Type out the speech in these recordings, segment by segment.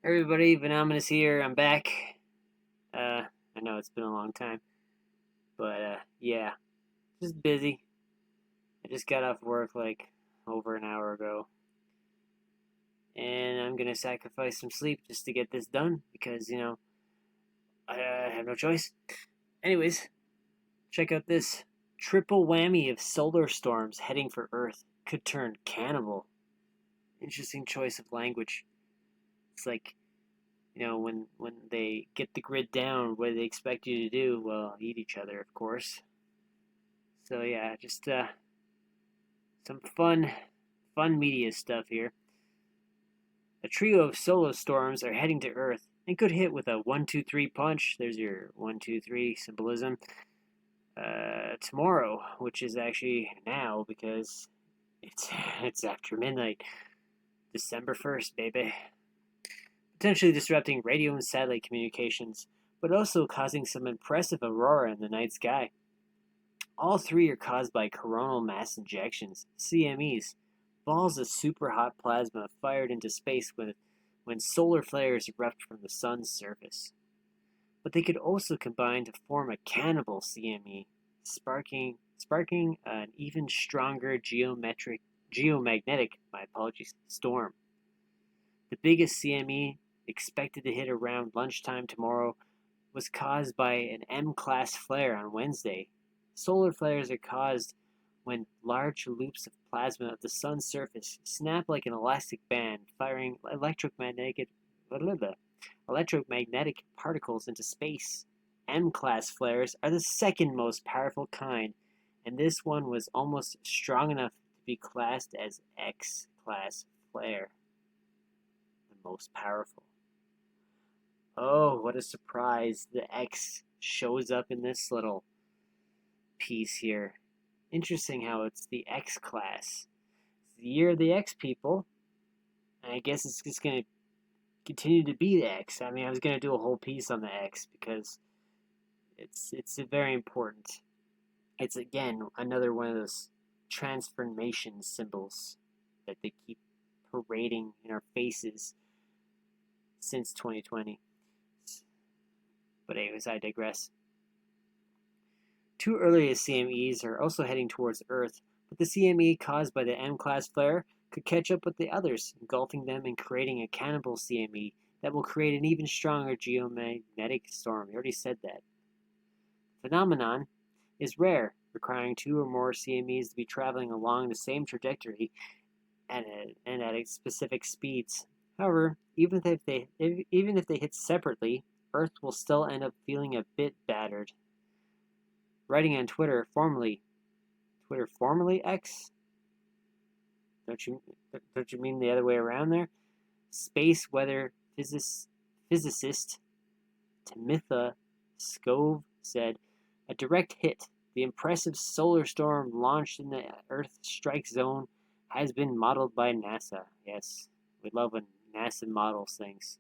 Everybody, Venomous here. I'm back. I know it's been a long time, but yeah, just busy. I just got off work like over an hour ago, and I'm gonna sacrifice some sleep just to get this done because I have no choice. Anyways, check out this triple whammy of solar storms heading for Earth could turn cannibal. Interesting choice of language. It's like when they get the grid down, what do they expect you to do? Well, eat each other, of course. So yeah, just some fun media stuff here. A trio of solar storms are heading to Earth and could hit with a 1-2-3 punch. There's your 1-2-3 symbolism. Tomorrow, which is actually now because it's it's after midnight, December 1st, baby. Potentially disrupting radio and satellite communications, but also causing some impressive aurora in the night sky. All three are caused by coronal mass injections, CMEs, balls of super hot plasma fired into space when solar flares erupt from the sun's surface. But they could also combine to form a cannibal CME, sparking an even stronger geomagnetic, storm. The biggest CME, expected to hit around lunchtime tomorrow, was caused by an M-class flare on Wednesday. Solar flares are caused when large loops of plasma of the sun's surface snap like an elastic band, firing electromagnetic particles into space. M-class flares are the second most powerful kind, and this one was almost strong enough to be classed as X-class flare, the most powerful. Oh, what a surprise. The X shows up in this little piece here. Interesting how it's the X class. It's the year of the X, people. And I guess it's just going to continue to be the X. I mean, I was going to do a whole piece on the X because it's very important. It's, again, another one of those transformation symbols that they keep parading in our faces since 2020. But anyways, I digress. Two earlier CMEs are also heading towards Earth, but the CME caused by the M-class flare could catch up with the others, engulfing them and creating a cannibal CME that will create an even stronger geomagnetic storm. You already said that. The phenomenon is rare, requiring two or more CMEs to be traveling along the same trajectory and at specific speeds. However, even if they hit separately, Earth will still end up feeling a bit battered. Writing on Twitter formerly X? Don't you mean the other way around there? Space weather physicist Tamitha Skov said, "A direct hit. The impressive solar storm launched in the Earth strike zone has been modeled by NASA." Yes, we love when NASA models things.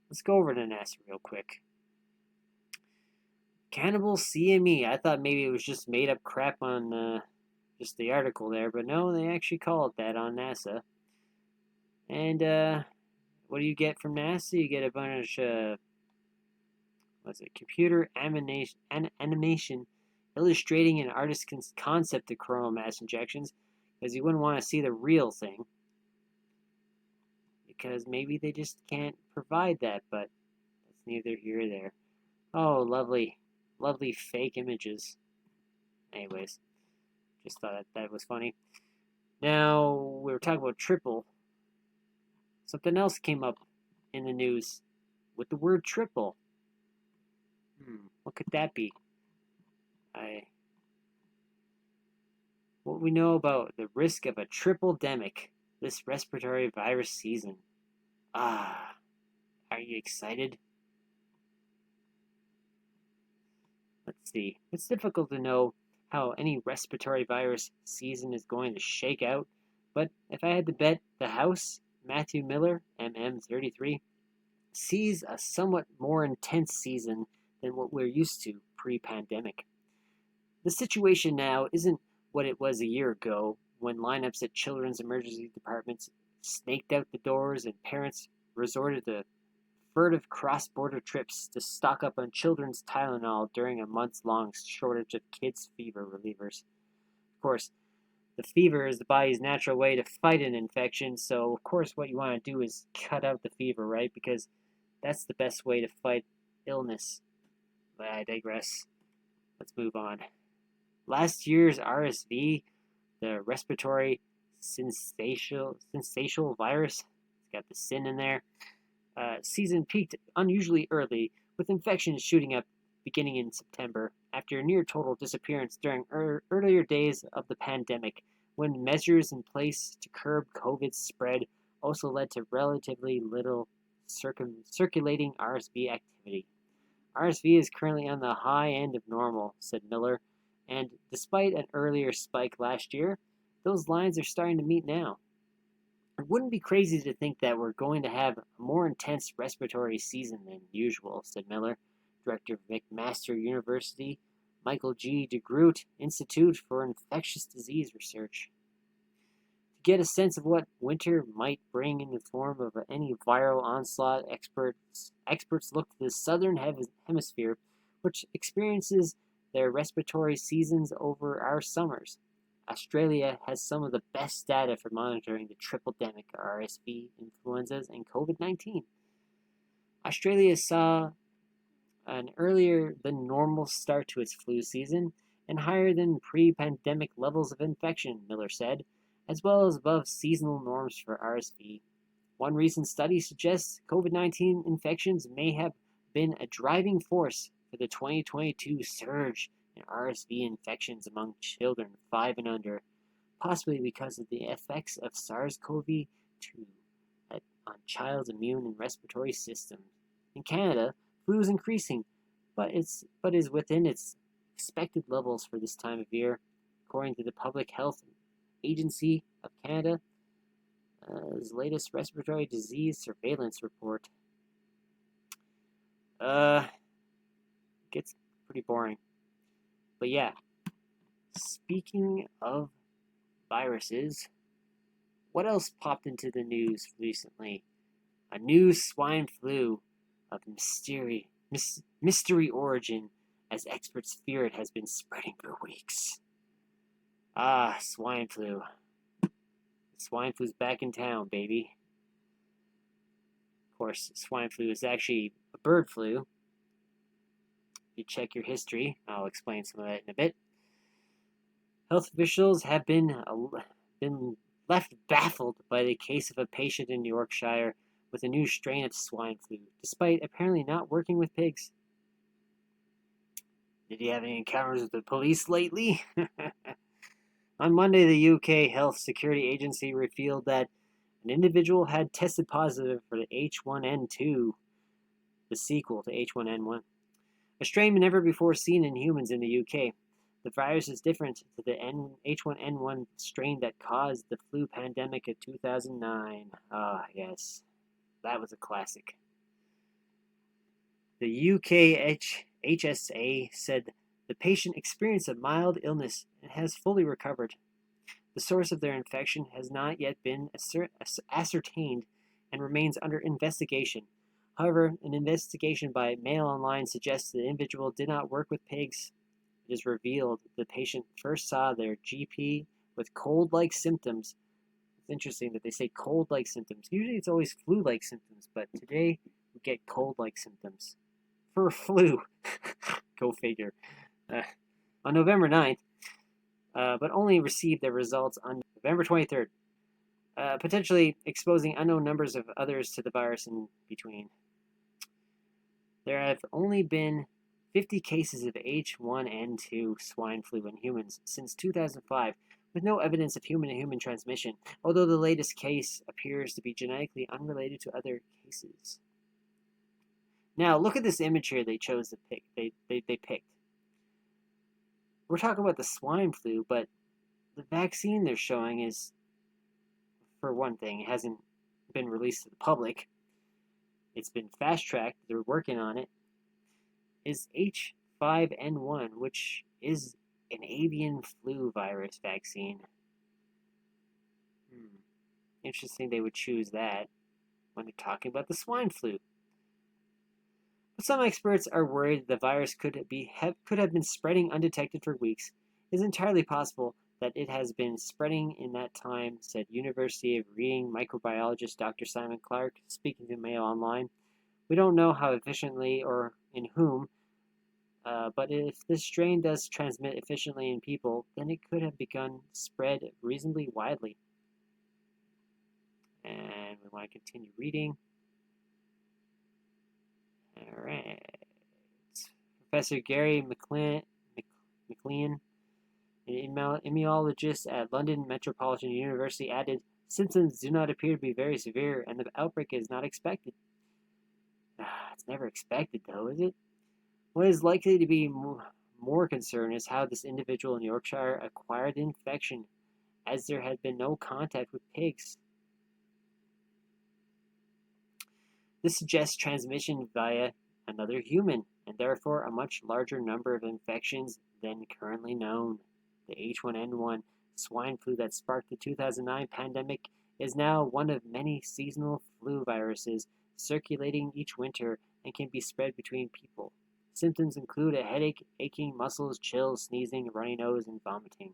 Let's go over to NASA real quick. Cannibal CME. I thought maybe it was just made up crap on just the article there, but no, they actually call it that on NASA. And what do you get from NASA? You get a bunch of computer animation illustrating an artist's concept of coronal mass injections, because you wouldn't want to see the real thing, because maybe they just can't provide that, but that's neither here nor there. Oh, lovely fake images. Anyways, just thought that was funny. Now, we were talking about triple. Something else came up in the news with the word triple. What could that be? What we know about the risk of a triple-demic this respiratory virus season. Are you excited? Let's see. It's difficult to know how any respiratory virus season is going to shake out, but if I had to bet, the house, Matthew Miller, MM33, sees a somewhat more intense season than what we're used to pre-pandemic. The situation now isn't what it was a year ago, when lineups at children's emergency departments snaked out the doors and parents resorted to furtive cross-border trips to stock up on children's Tylenol during a months-long shortage of kids' fever relievers. Of course, the fever is the body's natural way to fight an infection, so of course what you want to do is cut out the fever, right? Because that's the best way to fight illness. But I digress. Let's move on. Last year's RSV, the respiratory syncytial virus, it's got the sin in there, season peaked unusually early, with infections shooting up beginning in September, after a near total disappearance during earlier days of the pandemic, when measures in place to curb COVID's spread also led to relatively little circulating RSV activity. RSV is currently on the high end of normal, said Miller, and despite an earlier spike last year, those lines are starting to meet now. It wouldn't be crazy to think that we're going to have a more intense respiratory season than usual, said Miller, director of McMaster University, Michael G. DeGroote Institute for Infectious Disease Research. To get a sense of what winter might bring in the form of any viral onslaught, experts look to the southern hemisphere, which experiences their respiratory seasons over our summers. Australia has some of the best data for monitoring the triple-demic RSV, influenzas, and COVID-19. Australia saw an earlier than normal start to its flu season and higher than pre-pandemic levels of infection, Miller said, as well as above seasonal norms for RSV. One recent study suggests COVID-19 infections may have been a driving force for the 2022 surge in RSV infections among children 5 and under, possibly because of the effects of SARS-CoV-2 on child's immune and respiratory systems. In Canada, flu is increasing, but is within its expected levels for this time of year, according to the Public Health Agency of Canada's latest respiratory disease surveillance report. Gets pretty boring. But yeah, speaking of viruses, what else popped into the news recently? A new swine flu of mystery origin, as experts fear it has been spreading for weeks. Ah, swine flu. Swine flu's back in town, baby. Of course, swine flu is actually a bird flu. If you check your history, I'll explain some of that in a bit. Health officials have been left baffled by the case of a patient in Yorkshire with a new strain of swine flu, despite apparently not working with pigs. Did you have any encounters with the police lately? On Monday, the UK Health Security Agency revealed that an individual had tested positive for the H1N2, the sequel to H1N1, a strain never before seen in humans in the UK. The virus is different to the H1N1 strain that caused the flu pandemic of 2009. Ah, yes, that was a classic. The UK HSA said the patient experienced a mild illness and has fully recovered. The source of their infection has not yet been ascertained and remains under investigation. However, an investigation by Mail Online suggests the individual did not work with pigs. It is revealed the patient first saw their GP with cold-like symptoms. It's interesting that they say cold-like symptoms. Usually it's always flu-like symptoms, but today we get cold-like symptoms. For a flu. Go figure. On November 9th, but only received their results on November 23rd, potentially exposing unknown numbers of others to the virus in between. There have only been 50 cases of H1N2 swine flu in humans since 2005, with no evidence of human-to-human transmission, although the latest case appears to be genetically unrelated to other cases. Now, look at this image here they chose to pick. They picked. We're talking about the swine flu, but the vaccine they're showing is, for one thing, it hasn't been released to the public. It's been fast-tracked. They're working on it. Is H5N1, which is an avian flu virus vaccine. Interesting they would choose that. when they're talking about the swine flu. But some experts are worried the virus could have been spreading undetected for weeks. It is entirely possible that it has been spreading in that time, said University of Reading microbiologist Dr. Simon Clark, speaking to Mail Online. We don't know how efficiently or in whom, but if this strain does transmit efficiently in people, then it could have begun spread reasonably widely. And we want to continue reading. All right. Professor Gary McLean, an immunologist at London Metropolitan University, added, symptoms do not appear to be very severe, and the outbreak is not expected. It's never expected, though, is it? What is likely to be more concern is how this individual in Yorkshire acquired the infection, as there had been no contact with pigs. This suggests transmission via another human, and therefore a much larger number of infections than currently known. The H1N1 swine flu that sparked the 2009 pandemic is now one of many seasonal flu viruses circulating each winter and can be spread between people. Symptoms include a headache, aching muscles, chills, sneezing, runny nose, and vomiting.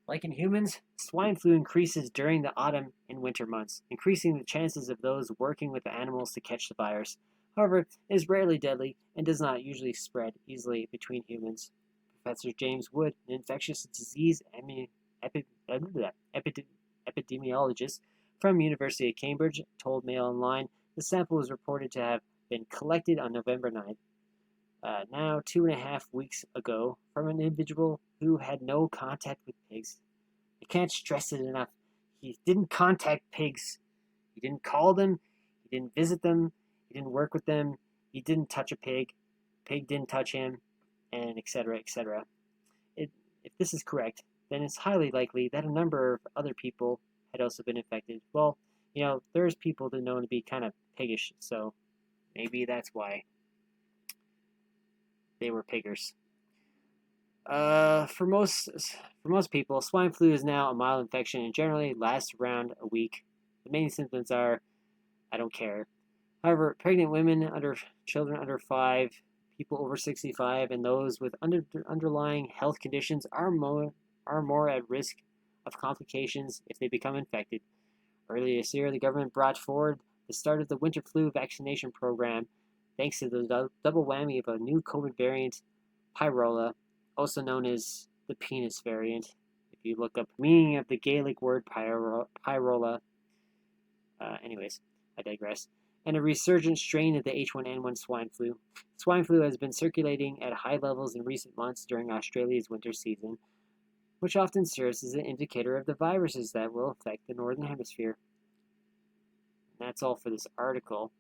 Like in humans, swine flu increases during the autumn and winter months, increasing the chances of those working with the animals to catch the virus. However, it is rarely deadly and does not usually spread easily between humans. Professor James Wood, an infectious disease epidemiologist from University of Cambridge, told Mail Online the sample was reported to have been collected on November 9th, now 2.5 weeks ago, from an individual who had no contact with pigs. I can't stress it enough. He didn't contact pigs. He didn't call them. He didn't visit them. He didn't work with them. He didn't touch a pig. Pig didn't touch him, and etc., etc. If this is correct, then it's highly likely that a number of other people had also been infected. Well, there's people that are known to be kind of piggish, so maybe that's why they were piggers. For most people, swine flu is now a mild infection and generally lasts around a week. The main symptoms are, I don't care. However, pregnant women, children under 5, people over 65, and those with underlying health conditions are more at risk of complications if they become infected. Earlier this year, the government brought forward the start of the winter flu vaccination program, thanks to the double whammy of a new COVID variant, pyrola, also known as the penis variant. If you look up the meaning of the Gaelic word pyrola. Anyways, I digress. And a resurgent strain of the H1N1 swine flu. Swine flu has been circulating at high levels in recent months during Australia's winter season, which often serves as an indicator of the viruses that will affect the Northern Hemisphere. And that's all for this article.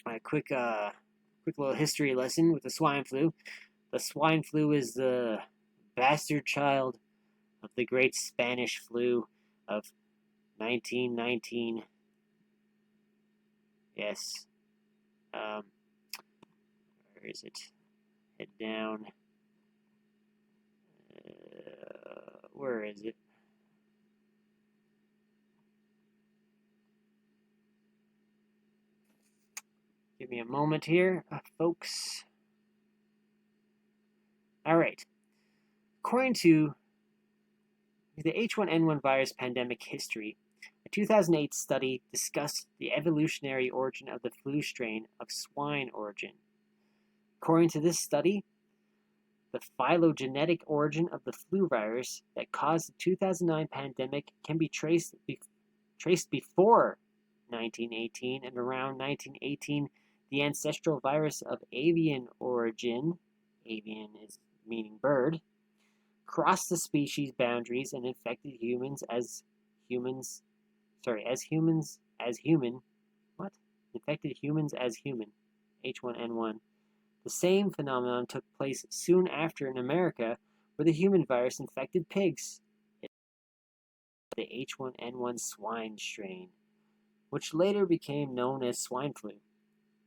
A quick little history lesson with the swine flu. The swine flu is the bastard child of the great Spanish flu of 1919. Yes. Where is it? Head down. Where is it? Give me a moment here, folks. All right. According to the H1N1 virus pandemic history, a 2008 study discussed the evolutionary origin of the flu strain of swine origin. According to this study, the phylogenetic origin of the flu virus that caused the 2009 pandemic can be traced before 1918, and around 1918, the ancestral virus of avian origin, avian is meaning bird, crossed the species boundaries and infected humans as human. Infected humans as human, H1N1. The same phenomenon took place soon after in America, where the human virus infected pigs. The H1N1 swine strain, which later became known as swine flu.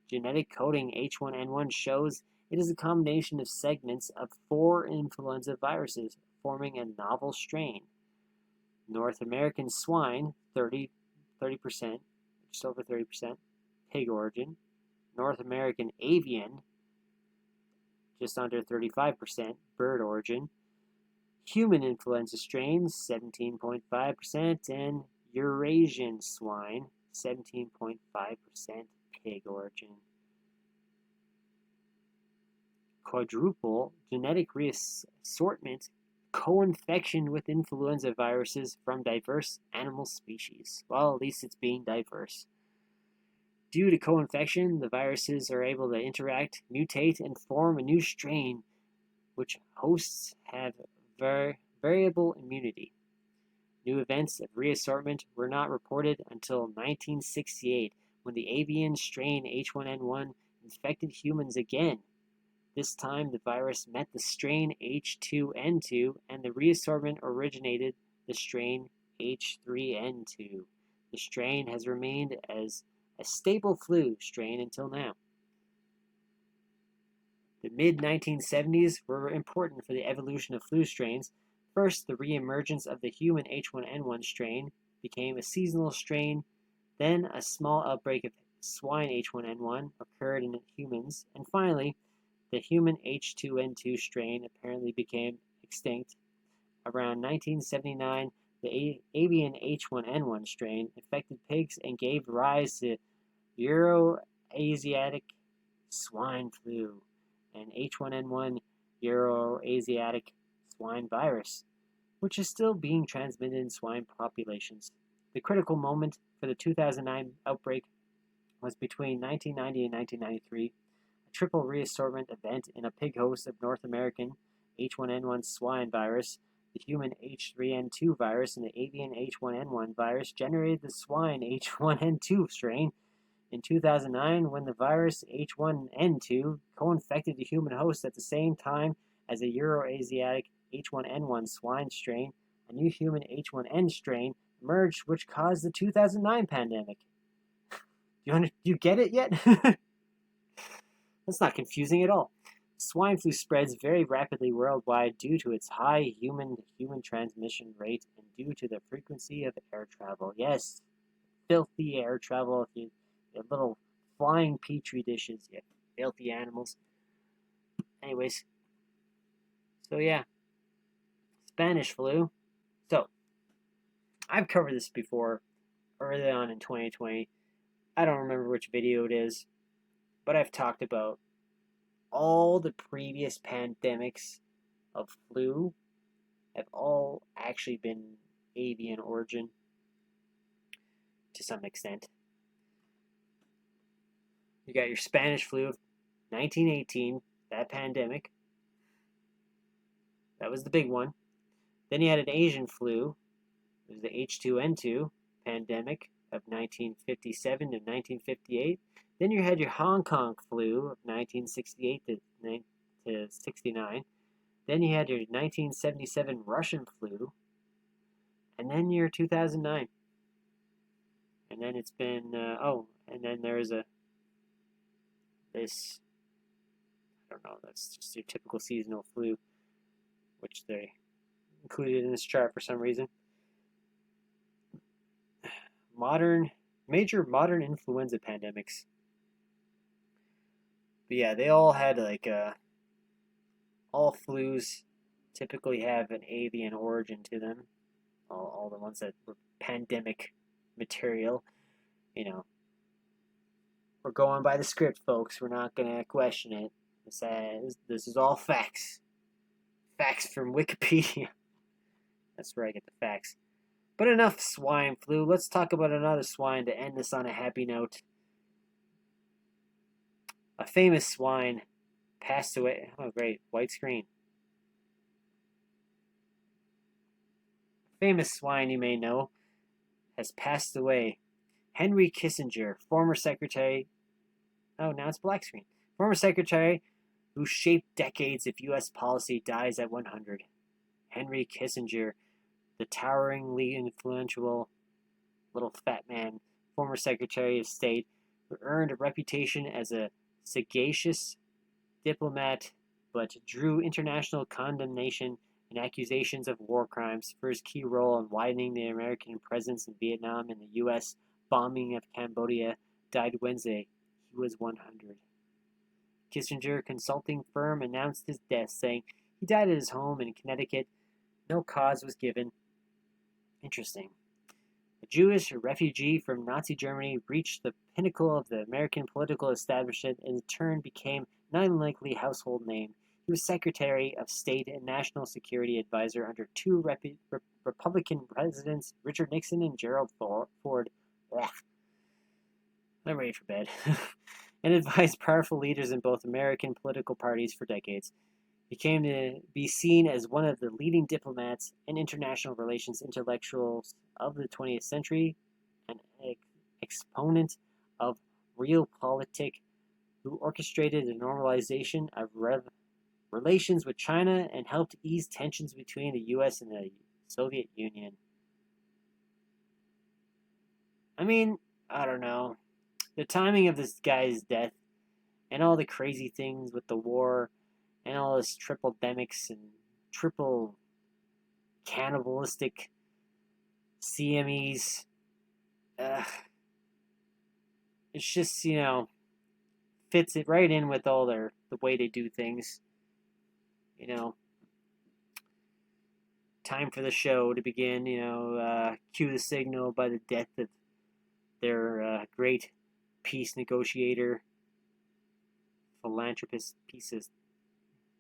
Genetic coding H1N1 shows it is a combination of segments of 4 influenza viruses, forming a novel strain. North American swine, 30%, just over 30%, pig origin. North American avian, just under 35%, bird origin. Human influenza strains, 17.5%, and Eurasian swine, 17.5% pig origin. Quadruple genetic reassortment, co-infection with influenza viruses from diverse animal species. Well, at least it's being diverse. Due to co-infection, the viruses are able to interact, mutate, and form a new strain, which hosts have variable immunity. New events of reassortment were not reported until 1968, when the avian strain H1N1 infected humans again. This time, the virus met the strain H2N2, and the reassortment originated the strain H3N2. The strain has remained as a stable flu strain until now. The mid-1970s were important for the evolution of flu strains. First, the re-emergence of the human H1N1 strain became a seasonal strain. Then, a small outbreak of swine H1N1 occurred in humans. And finally, the human H2N2 strain apparently became extinct. Around 1979, the avian H1N1 strain infected pigs and gave rise to Euroasiatic swine flu and H1N1 Euroasiatic swine virus, which is still being transmitted in swine populations. The critical moment for the 2009 outbreak was between 1990 and 1993, a triple reassortment event in a pig host of North American H1N1 swine virus. The human H3N2 virus and the avian H1N1 virus generated the swine H1N2 strain. In 2009, when the virus H1N2 co-infected the human host at the same time as a Euroasiatic H1N1 swine strain, a new human H1N strain emerged, which caused the 2009 pandemic. You get it yet? That's not confusing at all. Swine flu spreads very rapidly worldwide due to its high human-to-human transmission rate and due to the frequency of air travel. Yes, filthy air travel. You little flying petri dishes, you filthy animals. Anyways, so yeah, Spanish flu. So, I've covered this before, early on in 2020. I don't remember which video it is, but I've talked about all the previous pandemics of flu have all actually been avian origin to some extent. You got your Spanish flu of 1918, that pandemic. That was the big one. Then you had an Asian flu. It was the H2N2 pandemic of 1957 to 1958. Then you had your Hong Kong flu of 1968 to 69. Then you had your 1977 Russian flu. And then your 2009. And then it's been, and then there's this, I don't know, that's just your typical seasonal flu, which they included in this chart for some reason. Major modern influenza pandemics. But yeah, they all had all flus typically have an avian origin to them. All the ones that were pandemic material, we're going by the script, folks. We're not going to question it. This is all facts. Facts from Wikipedia. That's where I get the facts. But enough swine flu. Let's talk about another swine to end this on a happy note. A famous swine passed away. Oh, great. White screen. A famous swine you may know has passed away. Henry Kissinger, former secretary. Oh, now it's black screen. Former secretary who shaped decades of U.S. policy, dies at 100. Henry Kissinger, the toweringly influential little fat man, former Secretary of State, who earned a reputation as a sagacious diplomat, but drew international condemnation and accusations of war crimes for his key role in widening the American presence in Vietnam and the U.S. bombing of Cambodia, died Wednesday. He was 100. Kissinger consulting firm announced his death, saying he died at his home in Connecticut. No cause was given. Interesting. A Jewish refugee from Nazi Germany reached the pinnacle of the American political establishment and in turn became an unlikely household name. He was Secretary of State and National Security Advisor under two Republican presidents, Richard Nixon and Gerald Ford. Ugh. I'm ready for bed. And advised powerful leaders in both American political parties for decades. He came to be seen as one of the leading diplomats and international relations intellectuals of the 20th century, an exponent of realpolitik who orchestrated the normalization of relations with China and helped ease tensions between the U.S. and the Soviet Union. I mean, I don't know. The timing of this guy's death and all the crazy things with the war and all this triple demics and triple cannibalistic CMEs. It's just, fits it right in with all the way they do things. Time for the show to begin. Cue the signal by the death of their great peace negotiator, philanthropist, piece of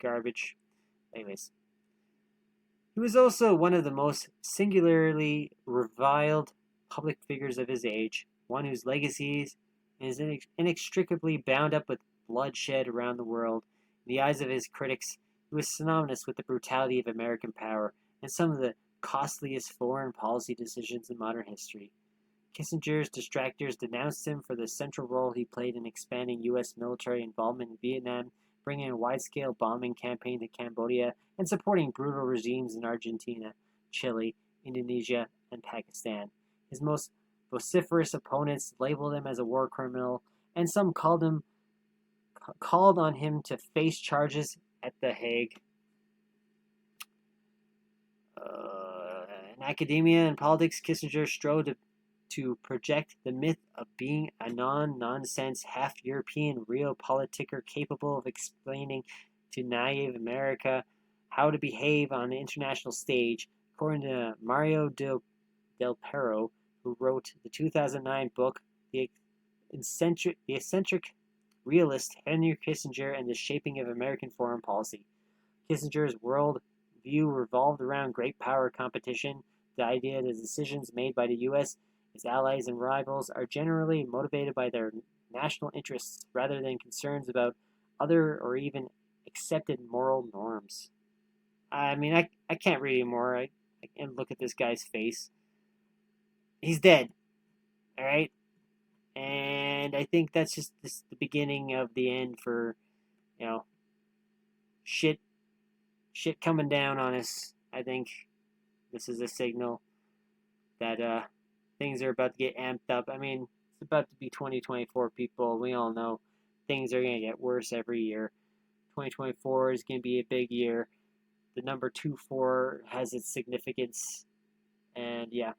garbage. Anyways, he was also one of the most singularly reviled public figures of his age, one whose legacies is inextricably bound up with bloodshed around the world. In the eyes of his critics, he was synonymous with the brutality of American power and some of the costliest foreign policy decisions in modern history. Kissinger's detractors denounced him for the central role he played in expanding U.S. military involvement in Vietnam, bringing a wide-scale bombing campaign to Cambodia, and supporting brutal regimes in Argentina, Chile, Indonesia, and Pakistan. His most vociferous opponents labeled him as a war criminal, and some called on him to face charges at The Hague. In academia and politics, Kissinger strove to project the myth of being a non-nonsense, half-European realpolitiker capable of explaining to naive America how to behave on the international stage, according to Mario Del Perro, who wrote the 2009 book The Eccentric Realist Henry Kissinger and the Shaping of American Foreign Policy. Kissinger's world view revolved around great power competition, the idea that decisions made by the U.S., its allies and rivals, are generally motivated by their national interests rather than concerns about other or even accepted moral norms. I mean, I can't read anymore. I can look at this guy's face. He's dead. All right? And I think that's just the beginning of the end for, shit coming down on us. I think this is a signal that things are about to get amped up. I mean, it's about to be 2024, people. We all know things are going to get worse every year. 2024 is going to be a big year. The number 24 has its significance. And yeah,